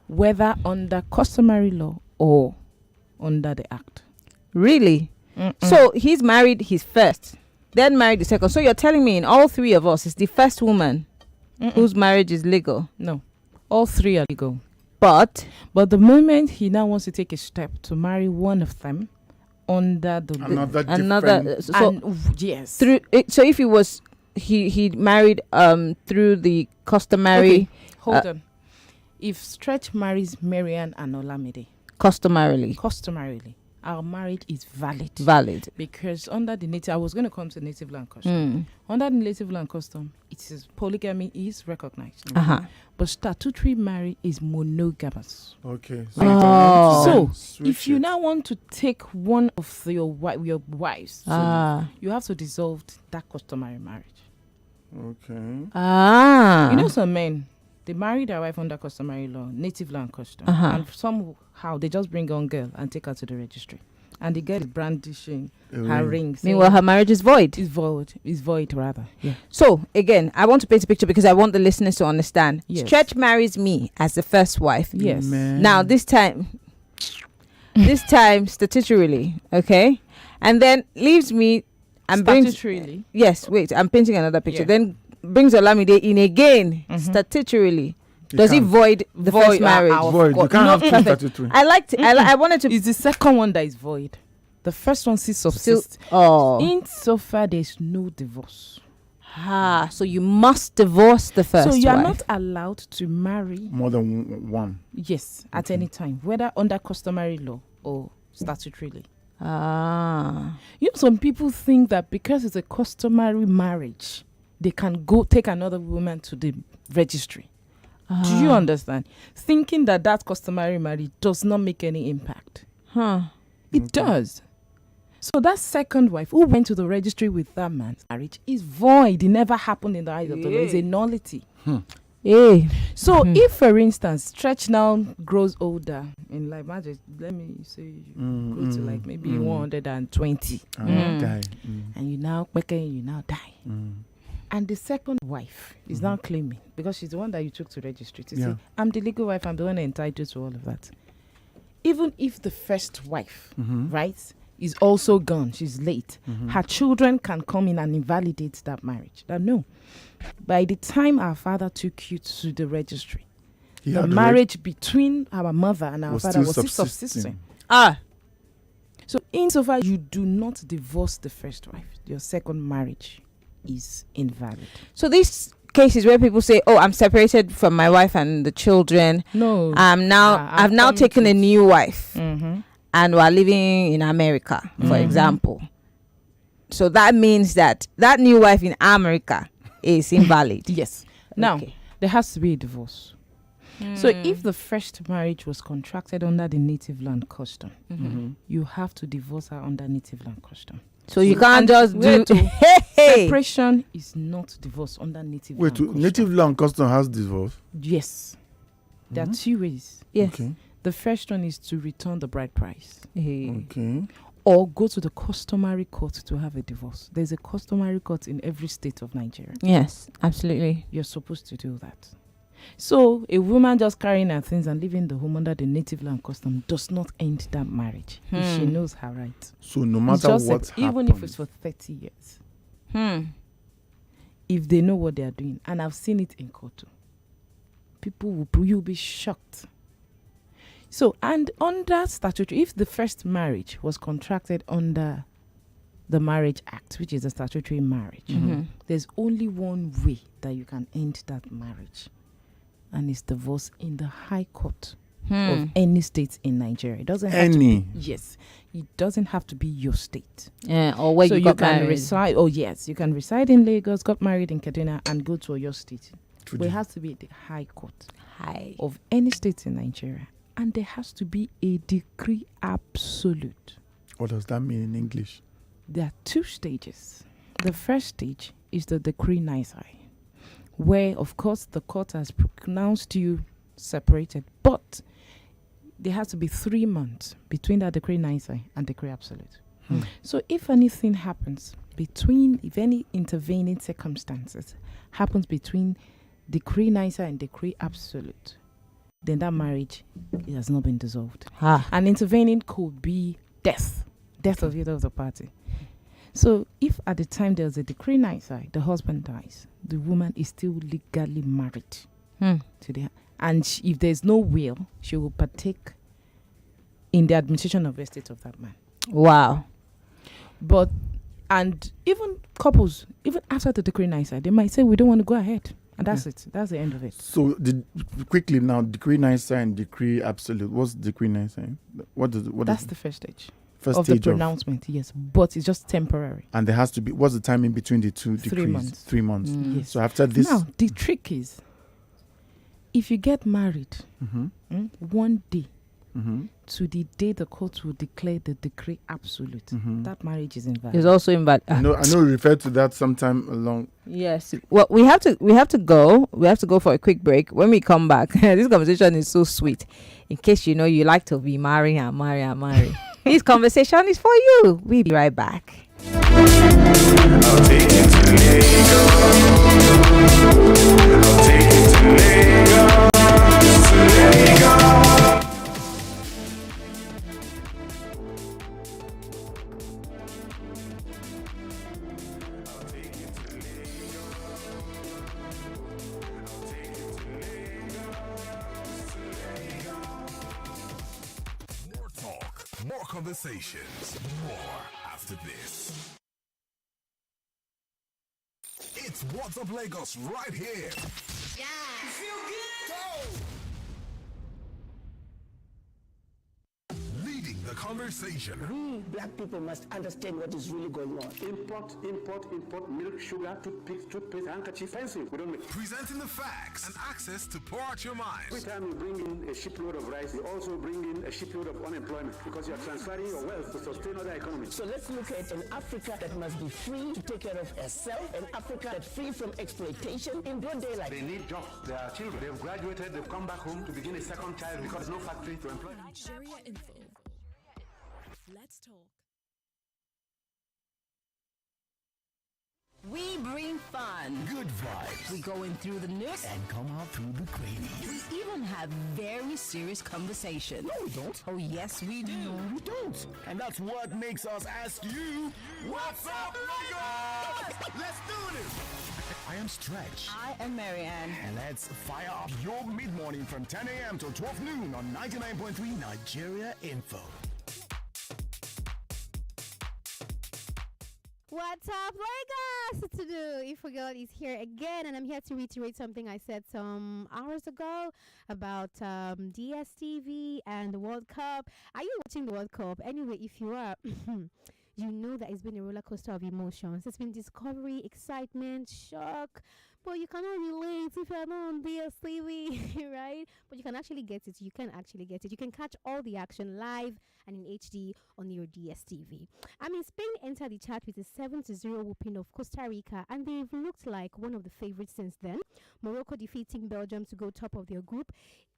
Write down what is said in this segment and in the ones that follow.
whether under customary law or under the act. Really? So he's married his first, then married the second. So you're telling me in all three of us, it's the first woman whose marriage is legal? No, all three are legal. But the moment he now wants to take a step to marry one of them under another yes, through it, so if he was he married through the customary. Okay, hold on. If Stretch marries Marian and Olamide customarily, our marriage is valid. Because under the native, I was going to come to native land custom. Under the native land custom, it is polygamy is recognized. But statutory marriage is monogamous. Okay. So if you now want to take one of your wives, you have to dissolve that customary marriage. Okay. You know some men, they marry their wife under customary law, native land custom, and somehow they just bring on girl and take her to the registry, and the girl is brandishing her ring. Meanwhile, her marriage is void. Is void rather. Yeah. So again, I want to paint a picture because I want the listeners to understand. Yes. Stretch marries me as the first wife. Yes. Amen. Now this time statutorily, okay, and then leaves me and brings. Statutorily. Yes. Wait, I'm painting another picture. Yeah. Then brings Olamide in again statutorily. Does he void the first marriage? Void. You can't have two statutory. I wanted to. It's the second one that is void. The first one still subsists. Insofar there's no divorce. So you must divorce the first. So you are wife. not allowed to marry More than one. Yes, at any time, whether under customary law or statutorily. You know, some people think that because it's a customary marriage, they can go take another woman to the registry. Do you understand? Thinking that customary marriage does not make any impact. It does. So that second wife who went to the registry with that man's marriage is void. It never happened in the eyes of the law. It's a nullity. So if, for instance, Stretch now grows older in life, let me say you go to like maybe 120, and you now die. And the second wife is now claiming, because she's the one that you took to registry, to say, I'm the legal wife, I'm the one entitled to all of that. Even if the first wife, right, is also gone, she's late, her children can come in and invalidate that marriage. That no. By the time our father took you to the registry, the marriage between our mother and our father was still subsisting. So insofar you do not divorce the first wife, your second marriage is invalid. So these cases where people say, I'm separated from my wife and the children. No. I've now taken a new wife and we're living in America, for example. So that means that new wife in America is invalid. Yes. Now, there has to be a divorce. So if the first marriage was contracted under the native land custom, you have to divorce her under native land custom. So you can't just do separation is not divorce under native land custom. Native land custom has divorce? Yes. There are two ways. Yes. Okay. The first one is to return the bride price. Okay. Or go to the customary court to have a divorce. There's a customary court in every state of Nigeria. Yes, absolutely. You're supposed to do that. So a woman just carrying her things and leaving the home under the native land custom does not end that marriage. If she knows her right. So no matter what happens, even if it's for 30 years. If they know what they are doing, and I've seen it in court, you'll be shocked. So, and under statutory, if the first marriage was contracted under the Marriage Act, which is a statutory marriage, there's only one way that you can end that marriage, and it's divorce in the High Court of any state in Nigeria. It doesn't have to be, yes, it doesn't have to be your state. Or where so you got can married. reside. Oh yes, you can reside in Lagos, got married in Kaduna, and go to your state. But it has to be the High Court of any state in Nigeria. And there has to be a decree absolute. What does that mean in English? There are two stages. The first stage is the decree nisi, where, of course, the court has pronounced you separated. But there has to be 3 months between that decree nisi and decree absolute. So if anything happens if any intervening circumstances happens between decree nisi and decree absolute, then that marriage has not been dissolved. Ah. And intervening could be death of either of the party. So if at the time there's a decree nisi, the husband dies, the woman is still legally married to the, and if there's no will, she will partake in the administration of the estate of that man. Wow. But and even couples, even after the decree nisi, they might say we don't want to go ahead, and that's it. That's the end of it. So quickly now, decree nisi and decree absolute. What's decree nisi? That's the first stage. First of stage the pronouncement, yes, but it's just temporary. And there has to be, what's the time in between the two decrees? 3 months. 3 months. Yes. So after this, now the trick is, if you get married one day to the day the court will declare the decree absolute, that marriage is invalid. It's also invalid. I know we referred to that sometime along. Yes. Well, we have to go. We have to go for a quick break. When we come back, this conversation is so sweet. In case you like to be marry. This conversation is for you. We'll be right back. I'll take you to Lagos. I'll take you to Lagos. More talk, more conversations, more after this. It's What's Up Lagos right here. Yeah. You feel good? Go! Leading the conversation. We black people must understand what is really going on. Import, milk, sugar, toothpaste, handkerchief, pencil. We don't make. Presenting the facts and access to pour out your mind. Every time you bring in a shipload of rice, you also bring in a shipload of unemployment because you are transferring your wealth to sustain other economies. So let's look at an Africa that must be free to take care of herself, an Africa that's free from exploitation in broad daylight. They need jobs. They are children. They've graduated. They've come back home to begin a second child because no factory to employ. Nigeria Info. Let's talk. We bring fun. Good vibes. We go in through the news And come out through the gravy. We even have very serious conversation. No, we don't. Oh, yes, we do. No, we don't. And that's what makes us ask you, what's up, Lagos? Let's do this. I am Stretch. I am Marianne. And let's fire up your mid-morning from 10 a.m. to 12 noon on 99.3 Nigeria Info. What's up, Lagos? To do Ifo Girl is here again, and I'm here to reiterate something I said some hours ago about DSTV and the World Cup. Are you watching the World Cup? Anyway, if you are, you know that it's been a roller coaster of emotions. It's been discovery, excitement, shock. But you cannot relate if you're not on DSTV, right? But you can actually get it. You can actually get it. You can catch all the action live and in HD on your DSTV. I mean, Spain entered the chat with a 7-0 whooping of Costa Rica, and they've looked like one of the favorites since then. Morocco defeating Belgium to go top of their group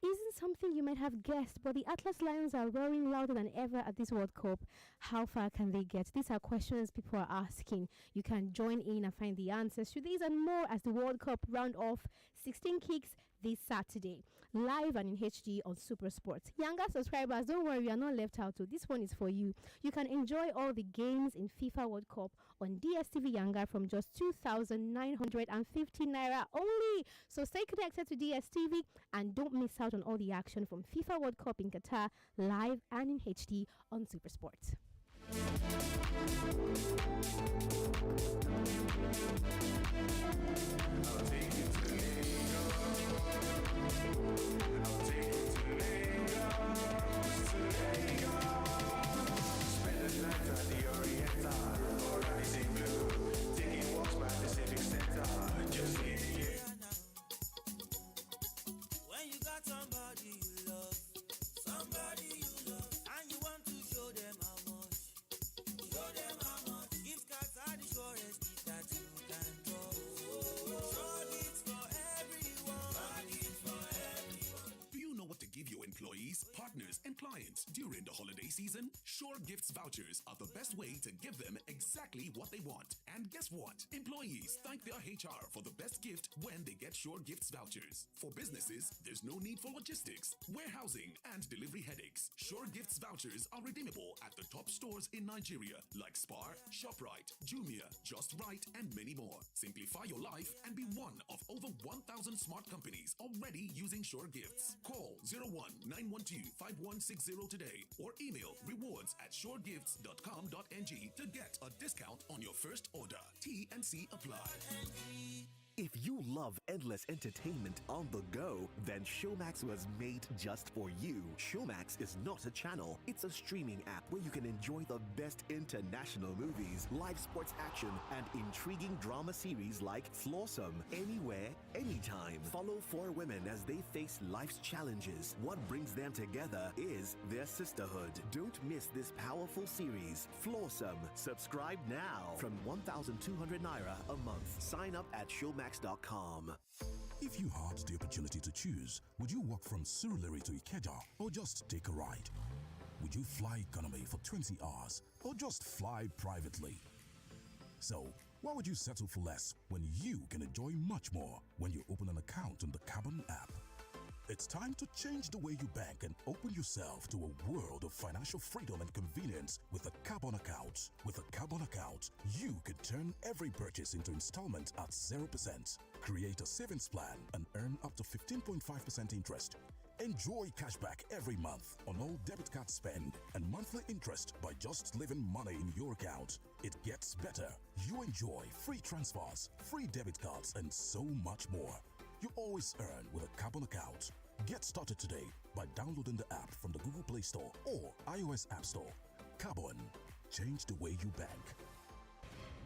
isn't something you might have guessed, but the Atlas Lions are roaring louder than ever at this World Cup. How far can they get? These are questions people are asking. You can join in and find the answers to these and more as the World Cup round off 16 kicks this Saturday, live and in HD on Super Sports. Younger subscribers, don't worry, you are not left out. This one is for you. You can enjoy all the games in FIFA World Cup on DSTV Younger from just 2,950 naira only. So stay connected to DSTV and don't miss out on all the action from FIFA World Cup in Qatar, live and in HD on Super Sports. Give your employees, partners, partners and clients during the holiday season? Sure Gifts vouchers are the best way to give them exactly what they want. And guess what? Employees thank their HR for the best gift when they get Sure Gifts vouchers. For businesses, there's no need for logistics, warehousing, and delivery headaches. Sure Gifts vouchers are redeemable at the top stores in Nigeria like Spar, ShopRite, Jumia, Just Right, and many more. Simplify your life and be one of over 1,000 smart companies already using Sure Gifts. Call 01-912-5160 today or email rewards@suregifts.com.ng to get a discount on your first order. T&C apply. If you love endless entertainment on the go, then Showmax was made just for you. Showmax is not a channel, it's a streaming app where you can enjoy the best international movies, live sports action, and intriguing drama series like Flawsome, anywhere, anytime. Follow 4 women as they face life's challenges. What brings them together is their sisterhood. Don't miss this powerful series, Flawsome. Subscribe now from 1,200 Naira a month. Sign up at Showmax.com. If you had the opportunity to choose, would you walk from Surulere to Ikeja or just take a ride? Would you fly economy for 20 hours or just fly privately? So, why would you settle for less when you can enjoy much more when you open an account on the Carbon app? It's time to change the way you bank and open yourself to a world of financial freedom and convenience with a Carbon account. With a Carbon account, you could turn every purchase into installment at 0%. Create a savings plan and earn up to 15.5% interest. Enjoy cashback every month on all debit card spend and monthly interest by just leaving money in your account. It gets better. You enjoy free transfers, free debit cards, and so much more. You always earn with a Carbon account. Get started today by downloading the app from the Google Play Store or iOS App Store. Carbon. Change the way you bank.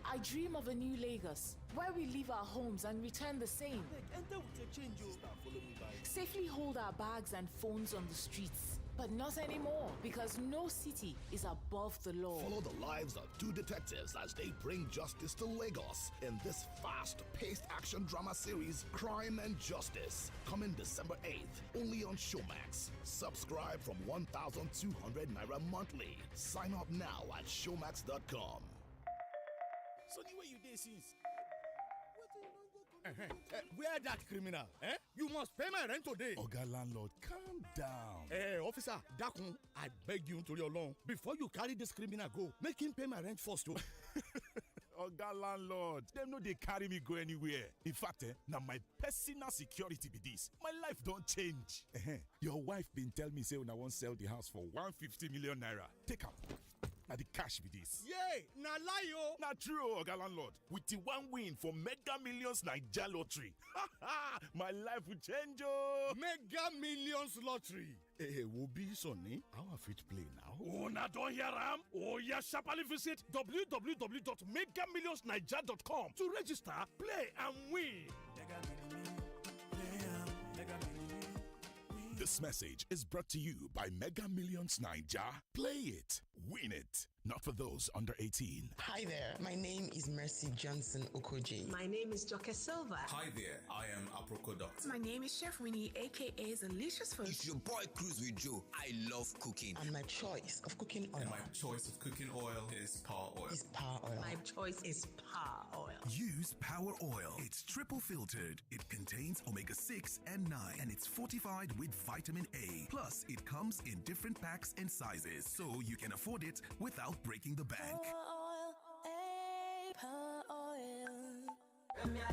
I dream of a new Lagos, where we leave our homes and return the same. Enter with your change, you. Follow me by. Safely hold our bags and phones on the streets. But not anymore, because no city is above the law. Follow the lives of 2 detectives as they bring justice to Lagos in this fast-paced action drama series, Crime and Justice, coming December 8th, only on Showmax. Subscribe from 1,200 Naira monthly. Sign up now at showmax.com. So the way you did since. Where that criminal? You must pay my rent today. Oga landlord, calm down. Officer, Dakun, I beg you to your loan. Before you carry this criminal go, make him pay my rent first too. Oga landlord, them no dey carry me go anywhere. In fact, now my personal security be this. My life don't change. Your wife been tell me say when I want sell the house for 150 million naira. Take am. Now the cash be this. Yay! Na lie yo! Na true, Oga landlord. With the one win for Mega Millions Naija Lottery. My life will change, oh! Mega Millions Lottery. Will be Sonny. How fit play now? Oh, now don't hear am. Oh, yeah, sharply visit www.megamillionsnaija.com to register, play, and win. This message is brought to you by Mega Millions Naija. Play it, win it. Not for those under 18. Hi there, my name is Mercy Johnson Okoje. My name is Joke Silva. Hi there, I am Aproko Doctor. My name is Chef Winnie, aka Delicious Food. It's your boy Cruz with Joe. I love cooking. And my choice of cooking oil. And my choice of cooking oil is Power Oil. My choice is Power Oil. Use Power Oil. It's triple filtered. It contains omega-6 and 9, and it's fortified with vitamin A. Plus, it comes in different packs and sizes, so you can afford it without breaking the bank. Power Oil. Premier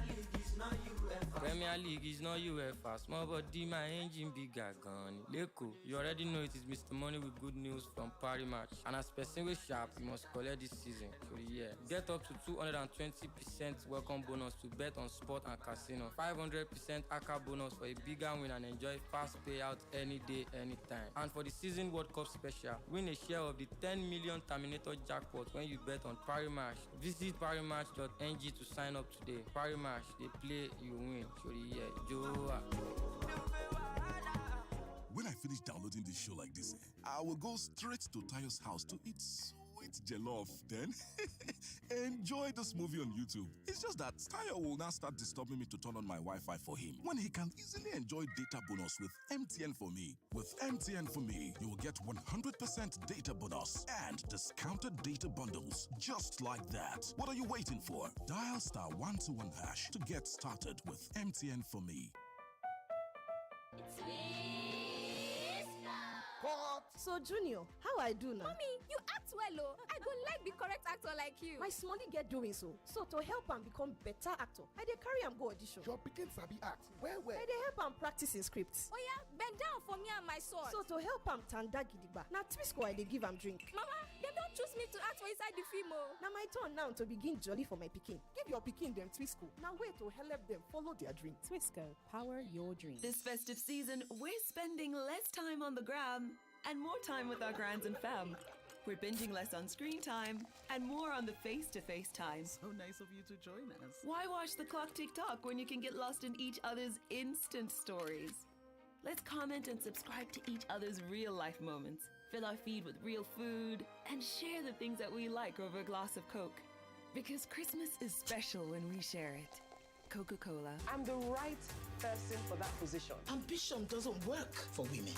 League is not UEFA. Small body, my engine bigger gun. Leko, you already know it is Mr. Money with good news from Paris Match. And as person with sharp, you must collect this season. So yeah, get up to 220% welcome bonus to bet on sport and casino. 500% ACA bonus for a bigger win and enjoy fast payout any day, anytime. And for the season World Cup special, win a share of the 10 million Terminator jackpot when you bet on Paris Match. Visit parismatch.ng to sign up today. Paris Match, they play, you win. So yeah, Joe. When I finish downloading this show like this, I will go straight to Tayo's house to eat eat jollof, then enjoy this movie on YouTube. It's just that Tayo will now start disturbing me to turn on my Wi-Fi for him when he can easily enjoy data bonus with MTN for me. With MTN for me, you will get 100% data bonus and discounted data bundles just like that. What are you waiting for? Dial *121# to get started with MTN for me. So Junior, how I do now? Mommy, you act well, I go like be correct actor like you. My smallie get doing so to help am become better actor, I dey carry am go audition. Your pikin sabi act well. I dey help am practice in scripts. Oh yeah, bend down for me and my sword. So to help am tanda gidigba, na Twisco I dey give am drink. Mama, dem don choose me to act for inside the film o. Na my turn now to begin jolly for my pikin. Give your pikin dem Twisco. Now way to help them follow their dream. Twisco, power your dream. This festive season, we're spending less time on the gram and more time with our grands and fam. We're binging less on screen time and more on the face-to-face time. So nice of you to join us. Why watch the clock tick-tock when you can get lost in each other's instant stories? Let's comment and subscribe to each other's real-life moments, fill our feed with real food, and share the things that we like over a glass of Coke. Because Christmas is special when we share it. Coca-Cola. I'm the right person for that position. Ambition doesn't work for women.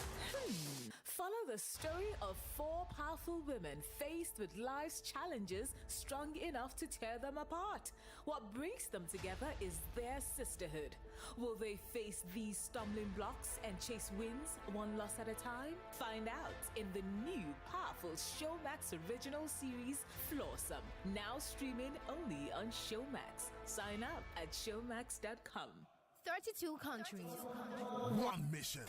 Follow the story of 4 powerful women faced with life's challenges strong enough to tear them apart. What brings them together is their sisterhood. Will they face these stumbling blocks and chase wins one loss at a time? Find out in the new powerful Showmax original series, Flawsome, now streaming only on Showmax. Sign up at showmax.com. 32 countries. One mission.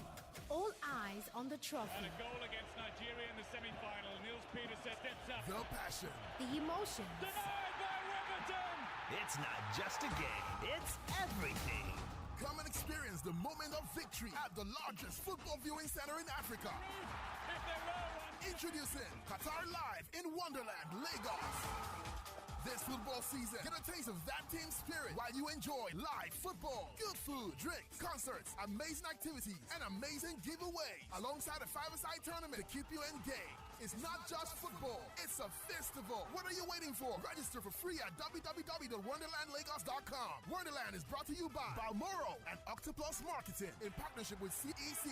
All eyes on the trophy. And a goal against Nigeria in the semi-final. Niels Petersen steps up. The passion. The emotions. Denied by Riverton. It's not just a game, it's everything. Come and experience the moment of victory at the largest football viewing center in Africa. Introducing Qatar Live in Wonderland, Lagos. This football season, get a taste of that team spirit while you enjoy live football, good food, drinks, concerts, amazing activities, and amazing giveaways alongside a 5-a-side tournament to keep you engaged. It's not just football, it's a festival. What are you waiting for? Register for free at www.wonderlandlagos.com. Wonderland is brought to you by Balmoral and Octopus Marketing in partnership with CEC.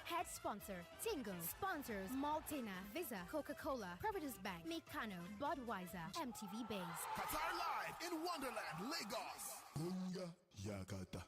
Head sponsor, Tingle. Sponsors, Maltina, Visa, Coca-Cola, Providence Bank, Meccano, Budweiser, MTV Base. Qatar Live in Wonderland, Lagos. Bunga Yakata.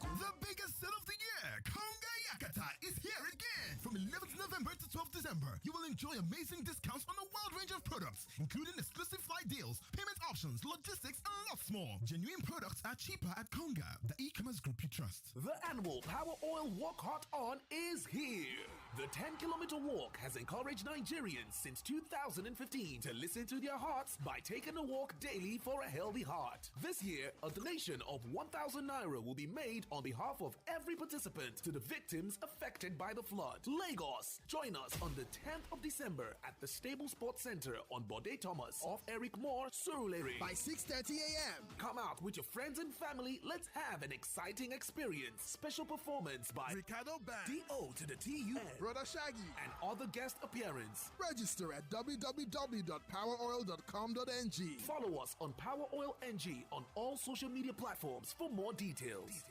The biggest sale of the year, Konga Yakata, is here again. From 11th November to 12th December, you will enjoy amazing discounts on a wide range of products, including exclusive flight deals, payment options, logistics, and lots more. Genuine products are cheaper at Konga, the e-commerce group you trust. The annual Power Oil Walk Hot On is here. The 10-kilometer walk has encouraged Nigerians since 2015 to listen to their hearts by taking a walk daily for a healthy heart. This year, a donation of 1,000 naira will be made on behalf of every participant to the victims affected by the flood. Lagos, join us on the 10th of December at the Stable Sports Center on Bode Thomas off Eric Moore, Surulere by 6:30 a.m. Come out with your friends and family. Let's have an exciting experience. Special performance by Ricardo Band, D.O. to the T.U. Brother Shaggy, and other guest appearance. Register at www.poweroil.com.ng. Follow us on Power Oil NG on all social media platforms for more details.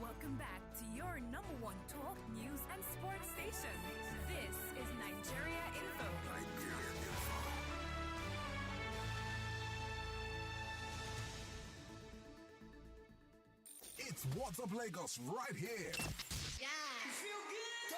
Welcome back to your number one talk, news, and sports station. This is Nigeria Info. It's What's Up Lagos right here. Yeah. You feel good? Go!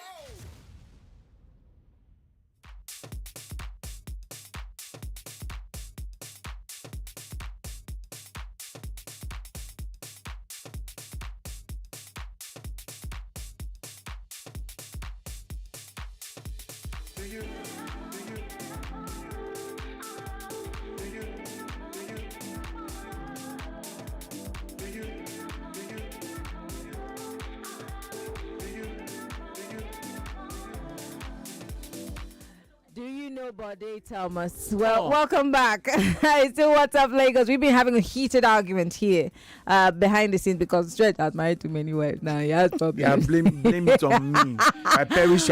Do you know Bode Thomas? Well, welcome back. It's still What's Up Lagos. We've been having a heated argument here behind the scenes because Stretch has married too many wives now. He has problems. Yeah, blame it on me. I perish.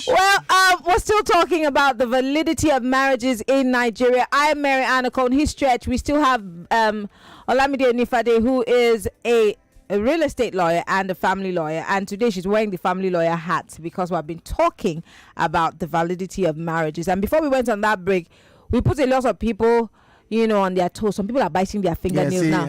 Well, what's are still talking about the validity of marriages in Nigeria. I am Mary Ann Okon. His stretch. We still have Olamide Onifade, who is a real estate lawyer and a family lawyer, and today she's wearing the family lawyer hat because we've been talking about the validity of marriages. And before we went on that break, we put a lot of people, on their toes. Some people are biting their fingernails now.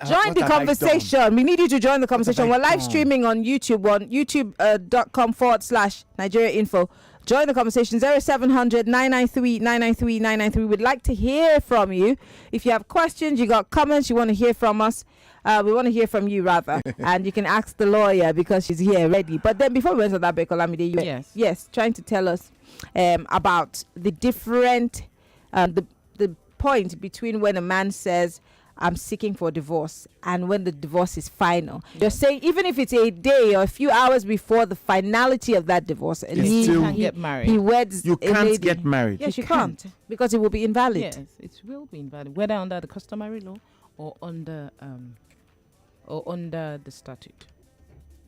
Join the conversation. We need you to join the conversation. We're live streaming on YouTube on youtube.com/Nigeria Info. Join the conversation. 0700 993 993 993. We'd like to hear from you. If you have questions, you got comments, you want to hear from us, we want to hear from you rather. And you can ask the lawyer because she's here ready. But then before we went on that break, Olamide, yes, trying to tell us about the different the point between when a man says I'm seeking for divorce and when the divorce is final. You're saying even if it's a day or a few hours before the finality of that divorce, and he can't get married. He weds you a can't lady. Get married. Yes, you can't because it will be invalid. Yes, it will be invalid, whether under the customary law or under the statute.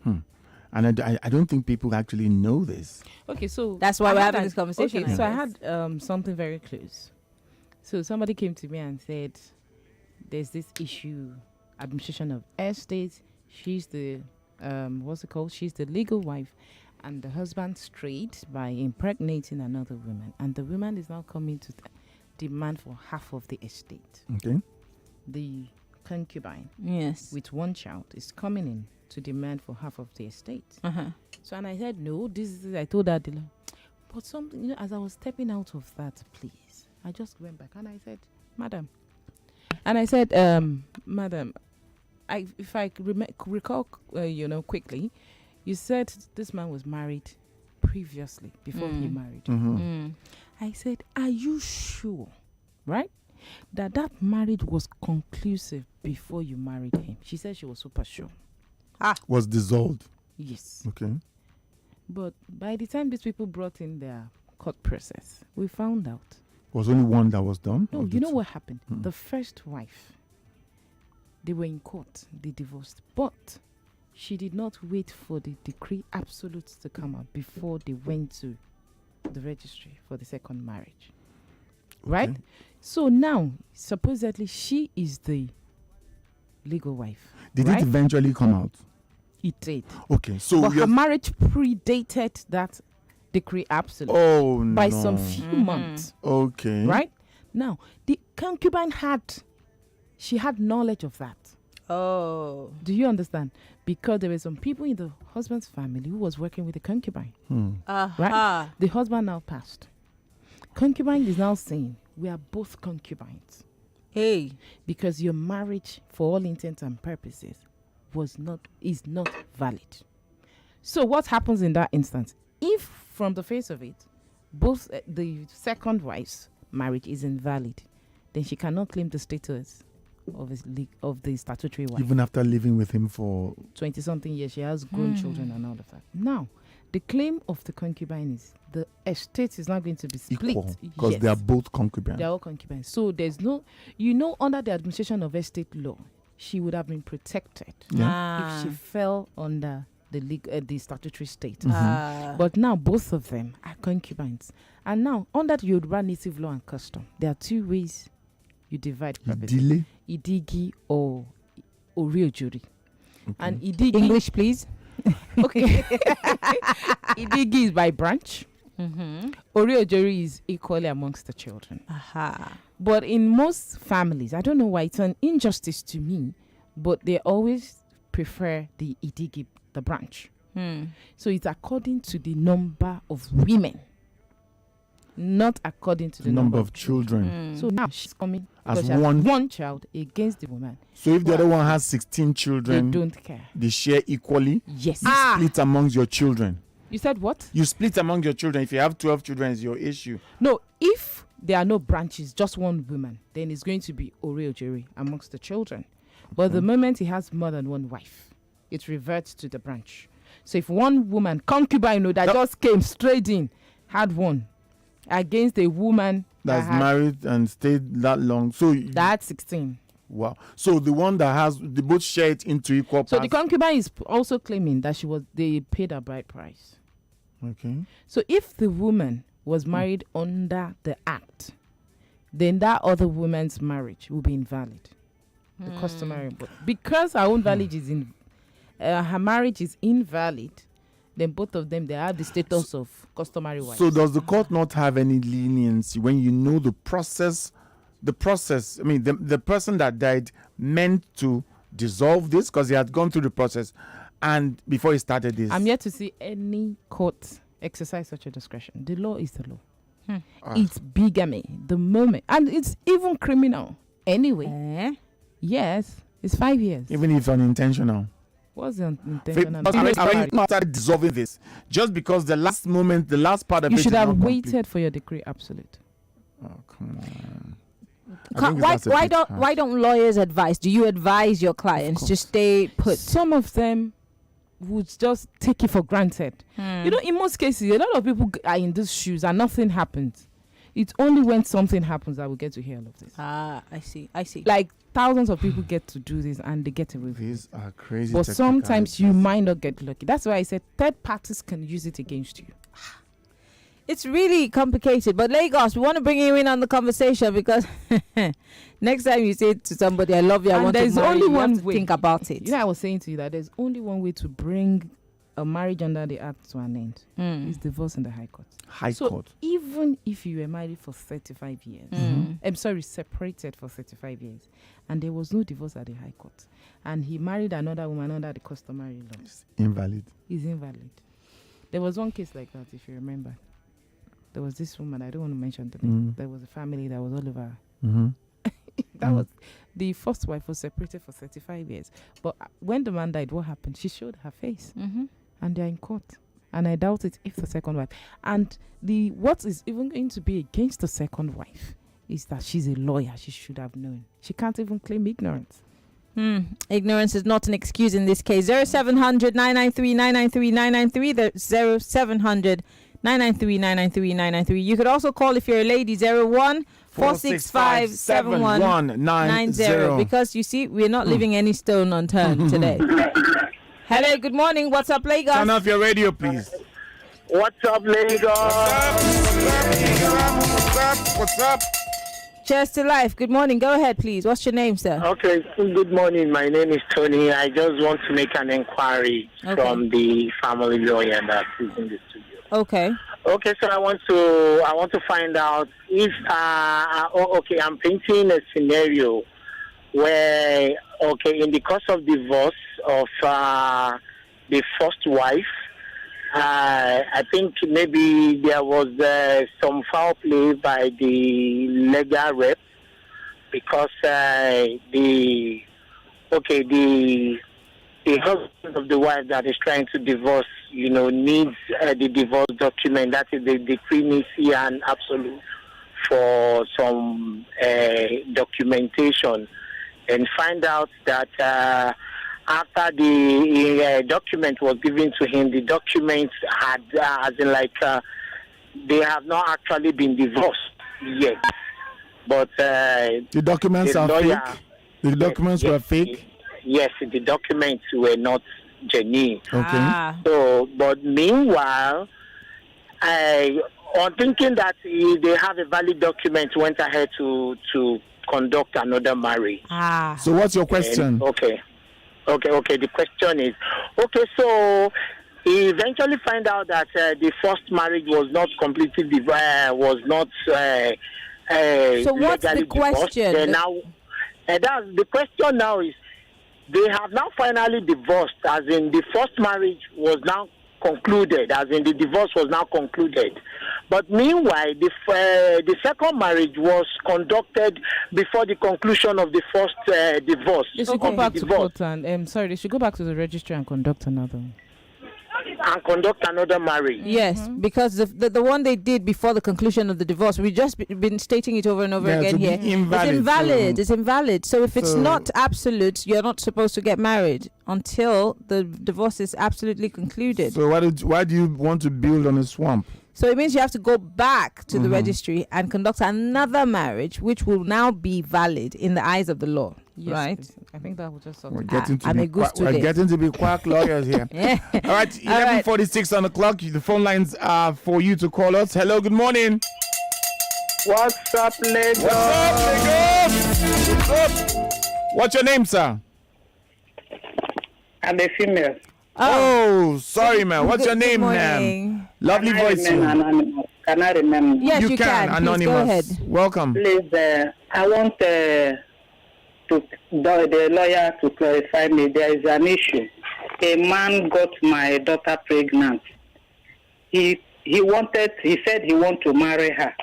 And I don't think people actually know this. Okay, so that's why we're having this conversation. Okay, so I had something very close. So somebody came to me and said, there's this issue, administration of estates. She's the, she's the legal wife. And the husband strayed by impregnating another woman. And the woman is now coming to demand for half of the estate. Okay. The concubine, yes, with one child, is coming in to demand for half of the estate. So, and I said, no, I told her, but something, as I was stepping out of that place, I just went back and I said, madam, if I recall, quickly, you said this man was married previously before he married. I said, are you sure, right, that marriage was conclusive before you married him? She said she was super sure. Was dissolved? Yes. Okay. But by the time these people brought in their court process, we found out. Was only one that was done? No, you know what happened? The first wife, they were in court, they divorced, but she did not wait for the decree absolute to come out before they went to the registry for the second marriage. Right? So now, supposedly, she is the legal wife. Did it eventually come out? It did. Okay, so but her marriage predated that decree absolute by some few months. Okay. Right? Now, the concubine had knowledge of that. Oh. Do you understand? Because there were some people in the husband's family who was working with the concubine. Right? The husband now passed. Concubine is now saying, we are both concubines. Hey. Because your marriage, for all intents and purposes, is not valid. So what happens in that instance? If from the face of it, both the second wife's marriage is invalid, then she cannot claim the status of the statutory wife. Even after living with him for 20-something years, she has grown children and all of that. Now, the claim of the concubine is the estate is not going to be split. Equal, because they are both concubines. They are all concubines. So there's no, under the administration of estate law, she would have been protected if she fell under the statutory state. But now both of them are concubines. And now, under the Yoruba native law and custom, there are two ways you divide property. Idigi or Oriojuri. Okay. And Idigi... English, please. Okay. Idigi is by branch. Oriojuri is equally amongst the children. But in most families, I don't know why, it's an injustice to me, but they always prefer the Idigi, the branch. So it's according to the number of women, not according to the number of children. So now she's coming as she has one child against the woman. So if the other one has 16 children, they don't care. They share equally. Yes. You split amongst your children. You said what? You split among your children. If you have 12 children, it's your issue. No, if there are no branches, just one woman, then it's going to be Oriojuri amongst the children. But the moment he has more than one wife, it reverts to the branch. So if one woman, concubine, that just came straight in, had one against a woman that's married and stayed that long, so that's 16. Wow. So the one that has, they both share it into equal parts. So the concubine is also claiming that they paid a bride price. Okay. So if the woman was married under the act, then that other woman's marriage will be invalid. The customary, but because her own marriage is her marriage is invalid, then both of them, they have the status of customary wives. So does the court not have any leniency when you know the process? The process. I mean, the person that died meant to dissolve this because he had gone through the process, and before he started this, I'm yet to see any court exercise such a discretion. The law is the law. It's bigamy the moment, and it's even criminal anyway. Yes, it's 5 years. even if unintentional. What's the intentional? Started dissolving this just because the last moment, the last part of You it should is have not complete. waited for your decree absolute. Oh, come on. I think Why don't lawyers advise? Do you advise your clients to stay put? Some of them would just take it for granted. You know, in most cases, a lot of people are in these shoes and nothing happens. It's only when something happens that we get to hear all of this. I see. Like thousands of people get to do this and they get away with it. These are crazy. But sometimes you might not get lucky. That's why I said third parties can use it against you. It's really complicated. But Lagos, we want to bring you in on the conversation because next time you say to somebody, "I love you," I want to marry you, you have to think about it. You know, I was saying to you that there's only one way to bring a marriage under the act to an end. Is divorce in the High Court. High Court. Even if you were married for 35 years, I'm sorry, separated for 35 years, and there was no divorce at the High Court, and he married another woman under the customary law, It's invalid. is invalid. There was one case like that, if you remember. There was this woman, I don't want to mention the name. There was a family that was all over. That was the first wife was separated for 35 years. But when the man died, what happened? She showed her face, and they're in court. And I doubt it if the second wife. And what is even going to be against the second wife is that she's a lawyer. She should have known. She can't even claim ignorance. Ignorance is not an excuse in this case. 0700 993 993 993. That's 0700 993 993 993. You could also call if you're a lady. 01 465 7190. Because you see, we're not leaving any stone unturned today. Hello, good morning. What's up, Lagos? Turn off your radio, please. What's up, Lagos? What's up? Cheers to life. Good morning. Go ahead, please. What's your name, sir? Okay, good morning. My name is Tony. I just want to make an inquiry from the family lawyer that is in the studio. Okay. Okay, so I want to find out if I'm painting a scenario where in the course of divorce of the first wife, I think maybe there was some foul play by the legal rep because the husband of the wife that is trying to divorce, needs the divorce document. That is the decree nisi and absolute for some documentation, and find out that after the document was given to him, the document had, they have not actually been divorced yet. But the documents are fake? The documents were fake? Yes, the documents were not genuine. Okay. So, but meanwhile, on thinking that they have a valid document, went ahead to conduct another marriage. So what's your question? Okay. The question is, so he eventually find out that the first marriage was not completely was not so what's the question? Then now, that's the question now is, they have now finally divorced, as in the first marriage was now concluded, as in the divorce was now concluded. But meanwhile, the second marriage was conducted before the conclusion of the first divorce. They should go back to court and they should go back to the registry and conduct another one. And conduct another marriage. Yes, because the one they did before the conclusion of the divorce, we've just been stating it over and over again here. It's invalid. So if it's not absolute, you're not supposed to get married until the divorce is absolutely concluded. So why do you want to build on a swamp? So it means you have to go back to the registry and conduct another marriage, which will now be valid in the eyes of the law. Yes, right? I think that will just sort We're it. getting to be quack lawyers here. Yeah. All right, All right. 10:46 on the clock. The phone lines are for you to call us. Hello, good morning. What's up, Lagos? What's up, Lagos? What's up? What's your name, sir? I'm a female. Oh, sorry, man. What's your name, ma'am? Lovely voice. Can I remember? Yes, you can. Anonymous. Please go ahead. Welcome. Please, I want the lawyer to clarify me. There is an issue. A man got my daughter pregnant. He said he want to marry her.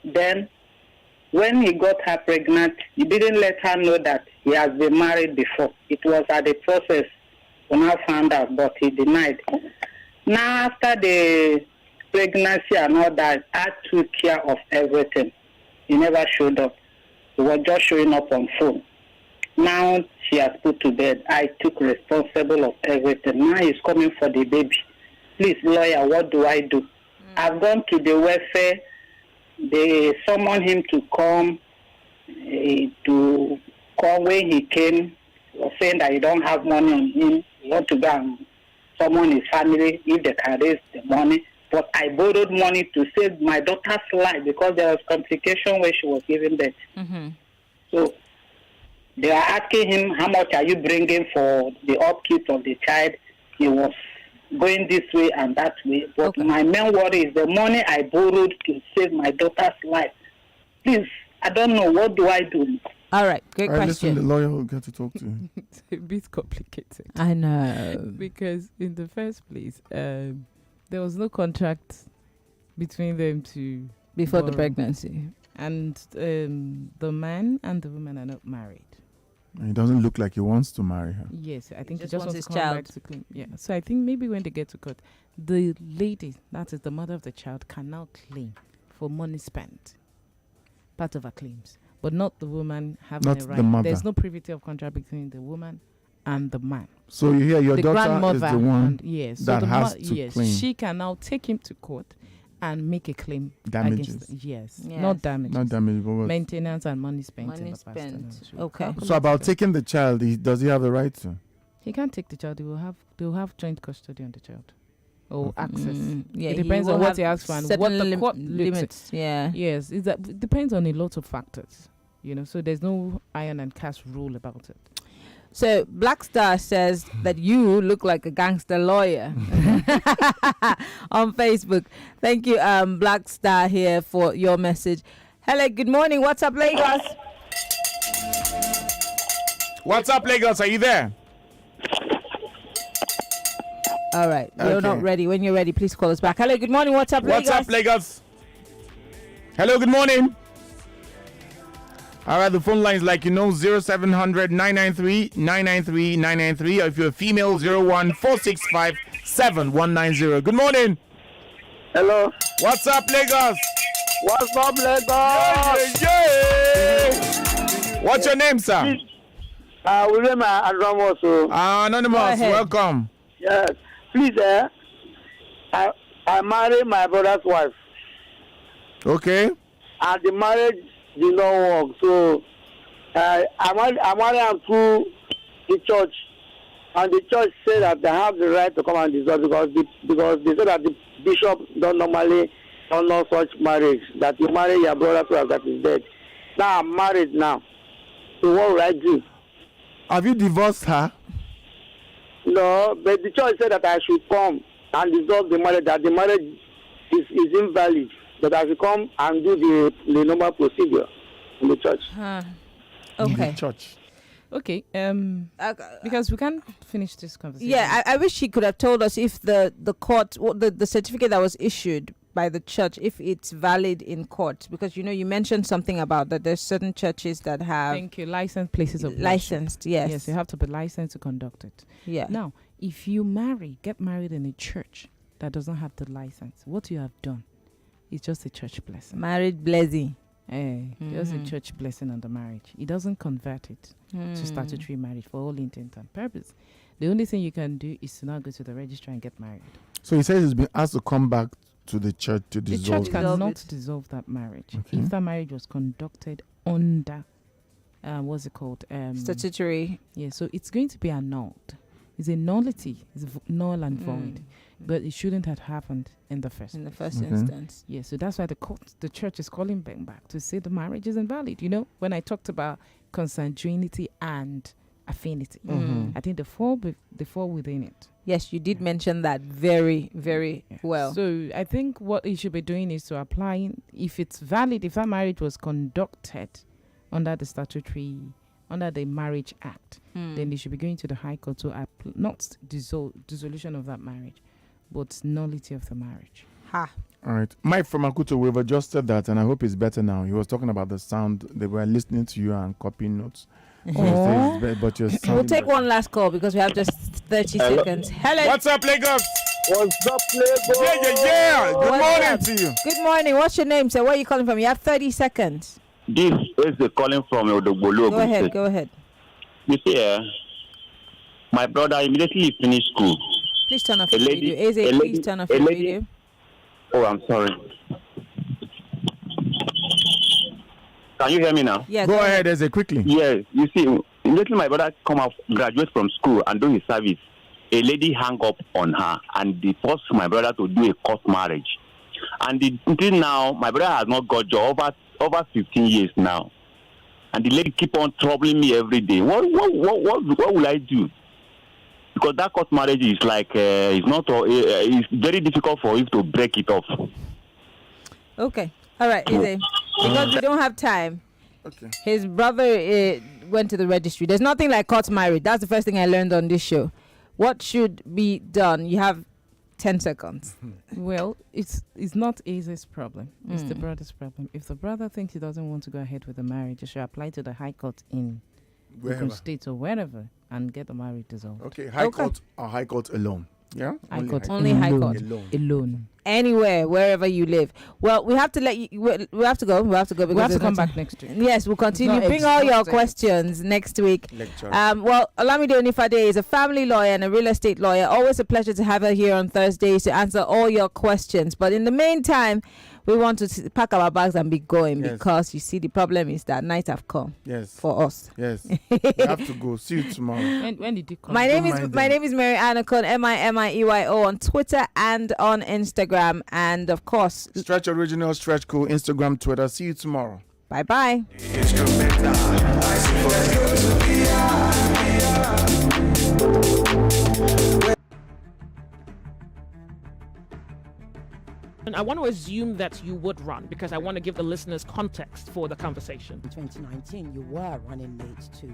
Then, when he got her pregnant, he didn't let her know that he has been married before. It was at the process when I found out, but he denied. Now, after the pregnancy and all that, I took care of everything. He never showed up. He was just showing up on phone. Now she has put to bed. I took responsible of everything. Now he's coming for the baby. Please, lawyer, what do I do? I've gone to the welfare. They summoned him to come. When he came, saying that he don't have money on him. He want to go and summon his family if they can raise the money. But I borrowed money to save my daughter's life because there was complication when she was giving birth. Mm-hmm. So they are asking him, how much are you bringing for the upkeep of the child? He was going this way and that way. But my main worry is the money I borrowed to save my daughter's life. Please, I don't know. What do I do? All right, great question. Listen, the lawyer will get to talk to him. It's a bit complicated. I know. Because in the first place, there was no contract between them before the borrow. pregnancy. And the man and the woman are not married. And it doesn't look like he wants to marry her. Yes, I think He he just just wants wants his to come child. back to claim. Yeah, so I think maybe when they get to court, the lady, that is the mother of the child, can now claim for money spent, part of her claims, but not the woman having Not a right. the mother. There's no privity of contract between the woman and the man. So you hear your The daughter is grandmother the one and- yes, so that the has to claim she can now take him to court and make a claim damages. against Yes. not damages. Not damages, but what? Maintenance and money spent. in Money the past. spent. So Okay. So about taking the child, does he have the right to? he can't take the child. They will have joint custody on the child or access. Yeah, It he depends will on what have he asks for and what certain the court limits. Yeah. Yes, it depends on a lot of factors. So there's no iron and cast rule about it. So Black Star says that you look like a gangster lawyer on Facebook. Thank you, Black Star, here for your message. Hello, good morning. What's up, Lagos? What's up, Lagos? Are you there? All right, we're Okay. not ready. When you're ready, please call us back. Hello, good morning. What's up, Lagos? What's up, Lagos? Hello, good morning. All right, the phone line is 0700 993 993 993, or if you're a female, 014657190. Good morning. Hello. What's up, Lagos? What's up, Lagos? Yeah. What's your name, sir? William Anonymous. Anonymous, welcome. Yes. Please, I married my brother's wife. Okay. And the marriage did not work. So I married her through the church. And the church said that they have the right to come and dissolve because they said that the bishop don't normally honor such marriage, that you marry your brother that is dead. Now I'm married now. So what will I do? Have you divorced her? No, but the church said that I should come and dissolve the marriage, that the marriage is invalid, that I should come and do the normal procedure in the church. Okay. Church. Okay. Because we can't finish this conversation. Yeah, I wish he could have told us if the court, the certificate that was issued by the church, if it's valid in court, because you mentioned something about that there's certain churches that have Thank you. Licensed places of worship. licensed. Yes, you have to be licensed to conduct it. Yeah. Now, if you get married in a church that doesn't have the license, what you have done is just a church blessing. Married blessing. Just a church blessing on the marriage. It doesn't convert it to statutory marriage for all intent and purpose. The only thing you can do is to now go to the registry and get married. So he says he's been asked to come back to the church to dissolve. The church cannot dissolve that marriage. Okay. If that marriage was conducted under, what's it called? Statutory. Yeah, so it's going to be annulled. It's a nullity. It's null and void. but it shouldn't have happened in the first instance. Yeah, so that's why the church is calling them back to say the marriage is invalid. You know, when I talked about consanguinity and affinity, I think they fall within it. Yes, you did mention that very, very well. So I think what he should be doing is to apply, if it's valid, if that marriage was conducted under the Marriage Act, then they should be going to the High Court to not dissolution of that marriage, but nullity of the marriage. Ha. All right. Mike from Akuto, we've adjusted that, and I hope it's better now. He was talking about the sound. They were listening to you and copying notes. But we'll take one last call because we have just 30 seconds. Hello. What's up, Lagos? What's up, Lagos? Yeah. Good morning to you. Good morning. What's your name, sir? Where are you calling from? You have 30 seconds. This is the calling from Odogbolo. Go ahead. You see, my brother immediately finished school. Please turn off your radio. Please turn off your radio. Oh, I'm sorry. Can you hear me now? Yeah. Go ahead, Eze, quickly. Yes. You see, immediately my brother graduate from school and do his service, a lady hung up on her and they forced my brother to do a court marriage. And until now, my brother has not got job over 15 years now. And the lady keep on troubling me every day. What will I do? Because that court marriage is like it's very difficult for him to break it off. Okay. All right, Eze. Because we don't have time. Okay. His brother went to the registry. There's nothing like court marriage. That's the first thing I learned on this show. What should be done? You have 10 seconds. Well, it's not Eze's problem. It's the brother's problem. If the brother thinks he doesn't want to go ahead with the marriage, he should apply to the High Court in Okon State or wherever and get the marriage dissolved. Okay, High Court or High Court alone. Yeah? Only High Court. Alone. Anywhere, wherever you live. Well, we have to let you. We have to go. We have to go. We have to come back next week. Yes, we'll continue. Bring all your questions next week. Well, Olamide Onifade is a family lawyer and a real estate lawyer. Always a pleasure to have her here on Thursdays to answer all your questions. But in the meantime, we want to pack our bags and be going because you see the problem is that night have come. Yes. For us. Yes. We have to go. See you tomorrow. When did you come? My name is Mary Ann Okon, MIMIEYO on Twitter and on Instagram, and of course Stretch Original, Stretch Cool, Instagram, Twitter. See you tomorrow. Bye bye. And I want to assume that you would run because I want to give the listeners context for the conversation. In 2019, you were running mate to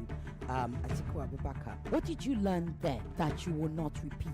Atiku Abubakar. What did you learn then that you will not repeat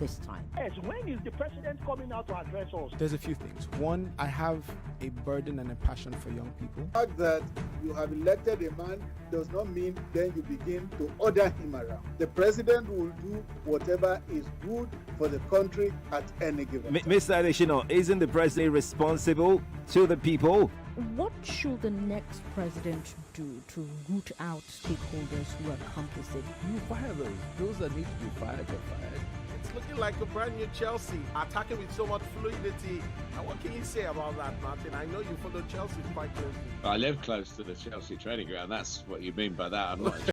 this time? Yes, when is the president coming out to address us? There's a few things. One, I have a burden and a passion for young people. The fact that you have elected a man does not mean then you begin to order him around. The president will do whatever is good for the country at any given time. Mr. Adeshino, isn't the president responsible to the people? What should the next president do to root out stakeholders who are complicit? You fire those that need to be fired are fired. It's looking like a brand new Chelsea, attacking with so much fluidity. And what can you say about that, Martin? I know you follow Chelsea quite closely. I live close to the Chelsea training ground. That's what you mean by that. I'm not